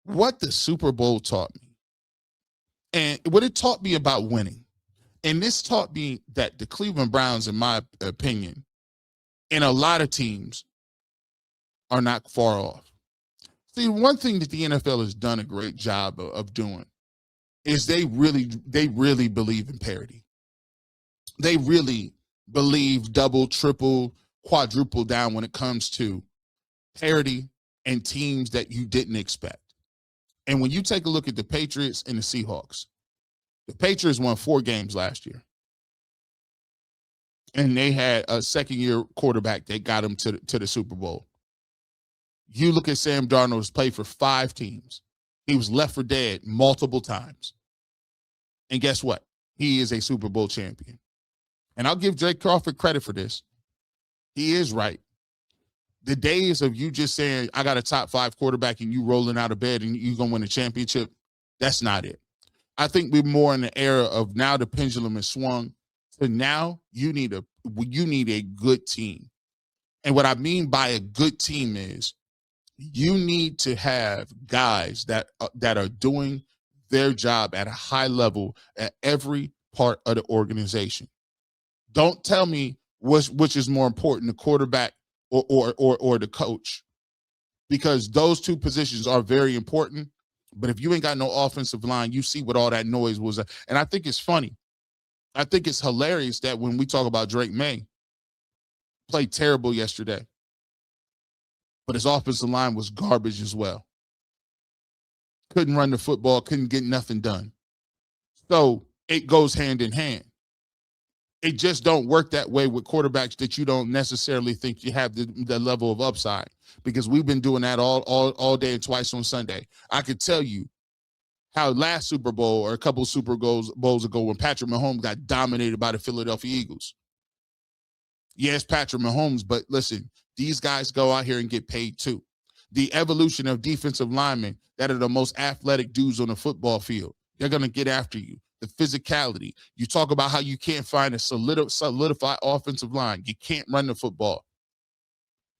what the Super Bowl taught me, and what it taught me about winning, and this taught me that the Cleveland Browns, in my opinion, and a lot of teams are not far off. See, one thing that the NFL has done a great job of doing is they really believe in parity. They really believe double, triple, quadruple down when it comes to parity and teams that you didn't expect. And when you take a look at the Patriots and the Seahawks, the Patriots won 4 games last year. And they had a second-year quarterback that got them to the Super Bowl. You look at Sam Darnold, who's played for 5 teams. He was left for dead multiple times. And guess what? He is a Super Bowl champion. And I'll give Jake Crawford credit for this. He is right. The days of you just saying, I got a top 5 quarterback and you rolling out of bed and you're going to win a championship, that's not it. I think we're more in the era of now the pendulum has swung. So now you need a good team. And what I mean by a good team is you need to have guys that are doing their job at a high level at every part of the organization. Don't tell me which is more important, the quarterback or the coach, because those two positions are very important. But if you ain't got no offensive line, you see what all that noise was. And I think it's funny. I think it's hilarious that when we talk about Drake May, played terrible yesterday, but his offensive line was garbage as well. Couldn't run the football, couldn't get nothing done. So it goes hand in hand. It just don't work that way with quarterbacks that you don't necessarily think you have the level of upside, because we've been doing that all day and twice on Sunday. I could tell you how last Super Bowl or a couple of Super Bowls ago when Patrick Mahomes got dominated by the Philadelphia Eagles. Yes, Patrick Mahomes, but listen, these guys go out here and get paid too. The evolution of defensive linemen that are the most athletic dudes on the football field, they're going to get after you. The physicality. You talk about how you can't find a solidified offensive line. You can't run the football.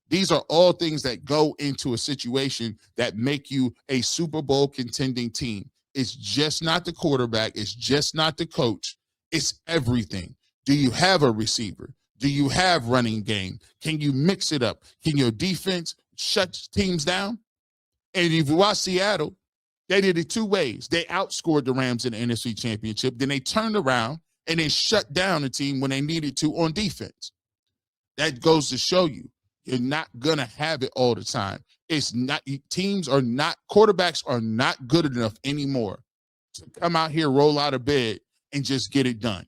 These are all things that go into a situation that make you a Super Bowl contending team. It's just not the quarterback. It's just not the coach. It's everything. Do you have a receiver? Do you have running game? Can you mix it up? Can your defense shut teams down? And if you watch Seattle, they did it 2 ways. They outscored the Rams in the NFC Championship. Then they turned around and then shut down the team when they needed to on defense. That goes to show you, you're not going to have it all the time. It's not, quarterbacks are not good enough anymore to come out here, roll out of bed, and just get it done.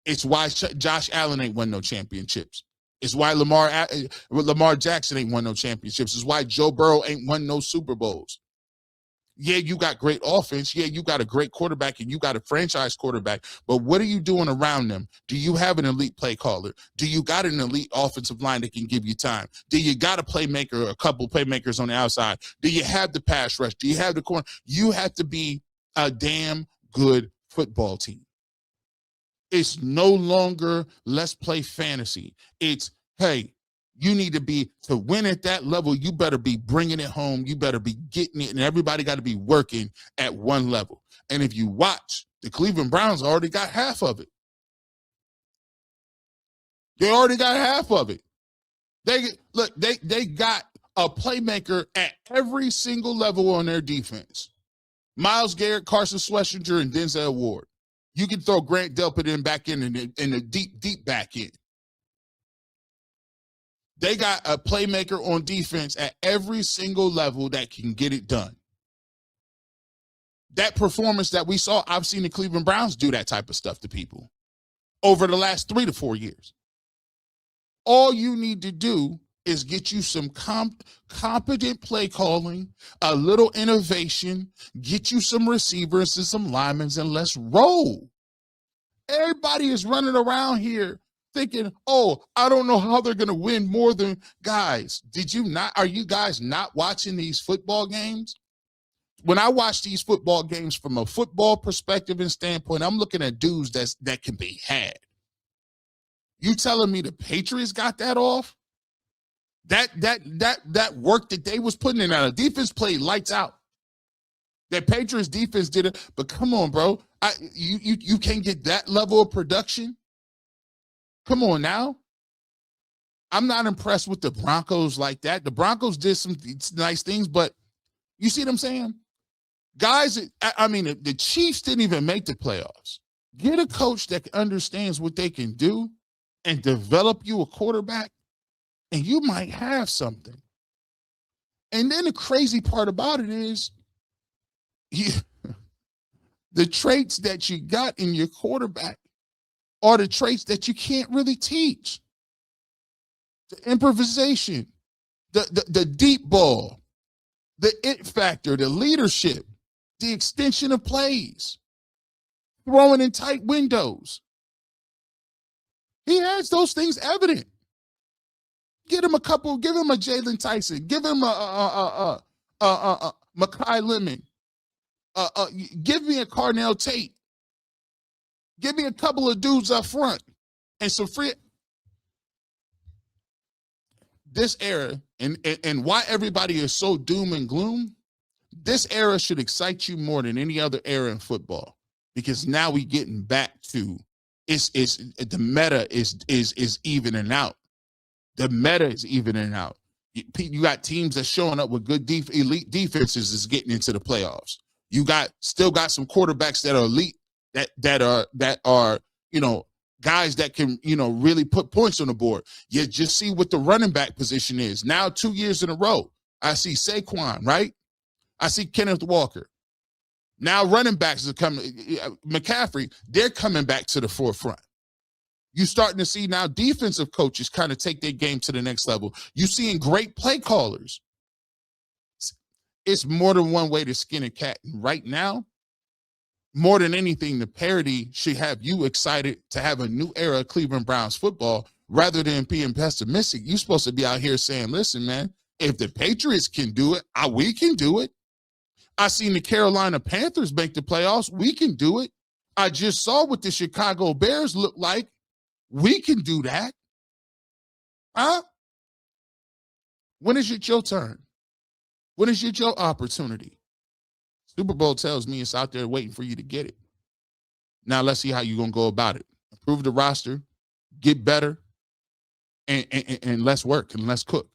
It's why Josh Allen ain't won no championships. It's why Lamar Jackson ain't won no championships. It's why Joe Burrow ain't won no Super Bowls. Yeah, you got great offense. Yeah, you got a great quarterback and you got a franchise quarterback. But what are you doing around them? Do you have an elite play caller? Do you got an elite offensive line that can give you time? Do you got a playmaker, a couple playmakers on the outside? Do you have the pass rush? Do you have the corner? You have to be a damn good football team. It's no longer let's play fantasy. It's, hey, you need to win at that level. You better be bringing it home. You better be getting it. And everybody got to be working at one level. And if you watch, the Cleveland Browns already got half of it. They already got half of it. They got a playmaker at every single level on their defense. Myles Garrett, Carson Schlesinger, and Denzel Ward. You can throw Grant Delpit back in the deep back end. They got a playmaker on defense at every single level that can get it done. That performance that we saw, I've seen the Cleveland Browns do that type of stuff to people over the last 3 to 4 years. All you need to do is get you some competent play calling, a little innovation, get you some receivers and some linemen, and let's roll. Everybody is running around here thinking, oh, I don't know how they're going to win more than guys. Are you guys not watching these football games? When I watch these football games from a football perspective and standpoint, I'm looking at dudes that can be had. You telling me the Patriots got that off? That work that they was putting in, a defense played lights out. That Patriots defense did it, but come on, bro. You can't get that level of production. Come on now. I'm not impressed with the Broncos like that. The Broncos did some nice things, but you see what I'm saying? Guys, I mean, the Chiefs didn't even make the playoffs. Get a coach that understands what they can do and develop you a quarterback, and you might have something. And then the crazy part about it is the traits that you got in your quarterback are the traits that you can't really teach. The improvisation, the deep ball, the it factor, the leadership, the extension of plays, throwing in tight windows. He has those things evident. Give him a Jalen Tyson, give him a Mekhi Lemon, give me a Carnell Tate, give me a couple of dudes up front, and some free. This era, and why everybody is so doom and gloom, this era should excite you more than any other era in football, because now we getting back to the meta is evening out. The meta is evening out. You got teams that's showing up with good elite defenses is getting into the playoffs. You still got some quarterbacks that are elite, that are guys that can, really put points on the board. You just see what the running back position is. Now 2 years in a row, I see Saquon, right? I see Kenneth Walker. Now running backs are coming. McCaffrey, they're coming back to the forefront. You're starting to see now defensive coaches kind of take their game to the next level. You're seeing great play callers. It's more than one way to skin a cat. Right now, more than anything, the parity should have you excited to have a new era of Cleveland Browns football rather than being pessimistic. You're supposed to be out here saying, listen, man, if the Patriots can do it, we can do it. I seen the Carolina Panthers make the playoffs. We can do it. I just saw what the Chicago Bears look like. We can do that. Huh? When is it your turn? When is it your opportunity? Super Bowl tells me it's out there waiting for you to get it. Now let's see how you're going to go about it. Improve the roster, get better, and let's work and let's cook.